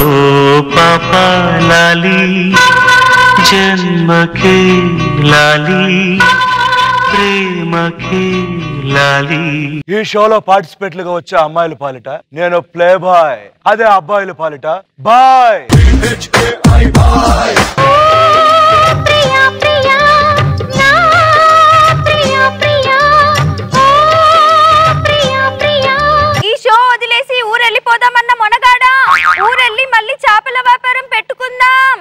పాపా లాలి జన్మకే లాలి ప్రేమకే లాలి. ఈ షోలో పార్టిసిపేట్లుగా వచ్చే అమ్మాయిల పాలిట నేను ప్లే బాయ్, అదే అబ్బాయిల పాలిట బాయ్. ఈ షో వదిలేసి ఊరెళ్ళిపోదామన్న మొనగాడా, ఊరెళ్ళి మళ్ళీ చేపల వ్యాపారం పెట్టుకుందాం.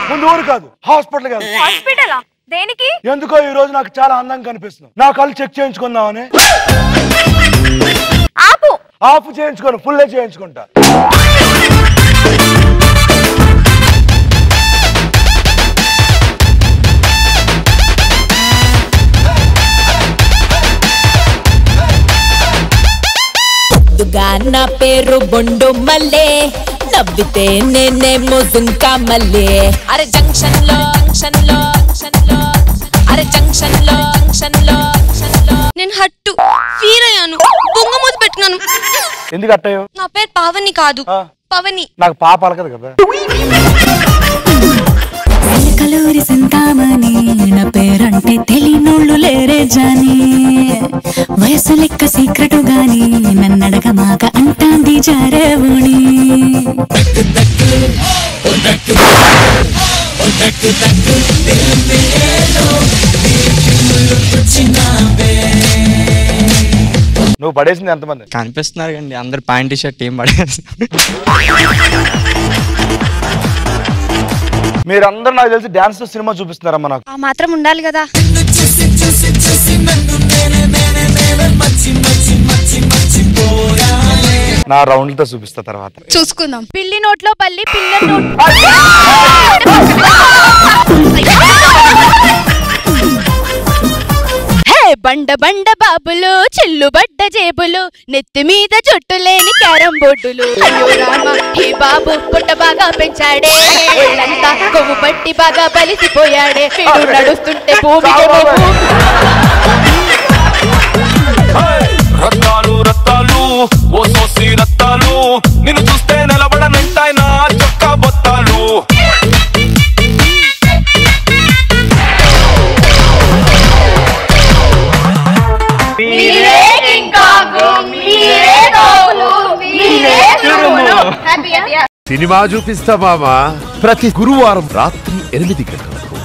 ముందు ఊరు కాదు, హాస్పిటల్ కాదు. హాస్పిటలా? దేనికి? ఎందుకో ఈ రోజు నాకు చాలా అందంగా కనిపిస్తుంది. నా కళ్ళు చెక్ చేయించుకుందామని. ఆపు. ఆఫ్ చేయించుకోను, ఫుల్ చేయించుకుంటా. నా పేరు బొండు మల్లే, నవ్వితే నేనేమో దుంకా మల్లే. అరే జంక్షన్ లో అరే జంక్షన్ లో నేను హట్టు ఫీల్ అయ్యాను, బొంగమూతి పెట్టుకున్నాను. ఎందుకు అట్టయో? నా పేరు పావని కాదు, పవని. నాకు పాప అలకదు కదా. కలూరి సింతామణి, నా పేరంటే తెలియనోళ్ళు లేరే జాని. వయసు లెక్క సీక్రెట్ గాని నన్నడగ మాక అంటాంది జారేవుని. నువ్వు పడేసింది ఎంతమంది కనిపిస్తున్నారు కండి, అందరు ప్యాంట్ షర్ట్ ఏం పడేస్తున్నారు. మీరందరూ నాకు తెలిసి డాన్స్ సినిమా చూపిస్తున్నారమ్మా. నాకు ఆ మాత్రం ఉండాలి కదా. నా రౌండ్లతో చూపిస్తా తర్వాత. చూసుకుందాం. పిల్లి నోట్లో పల్లి, పిల్ల నోట్. బండ బండ బాబులు, చెల్లుబడ్డ జేబులు, నెత్తి మీద జొట్టు లేని క్యారం బోర్డులు. అయ్యో రామ, ఈ బాబు పుట్ట బాగా పెంచాడే, ఒళ్ళంతా కొవ్వు పట్టి బాగా బలిసిపోయాడే. వీడు నడుస్తుంటే భూమికి రత్తాలు రత్తాలు ఓ సోసి రత్తాలు, నిన్ను చూస్తే నిలబడనంటాయి నా చొక్కా బొత్తాలు. సినిమా చూపిస్తా మామా, ప్రతి గురువారం రాత్రి 8 గంటలకు.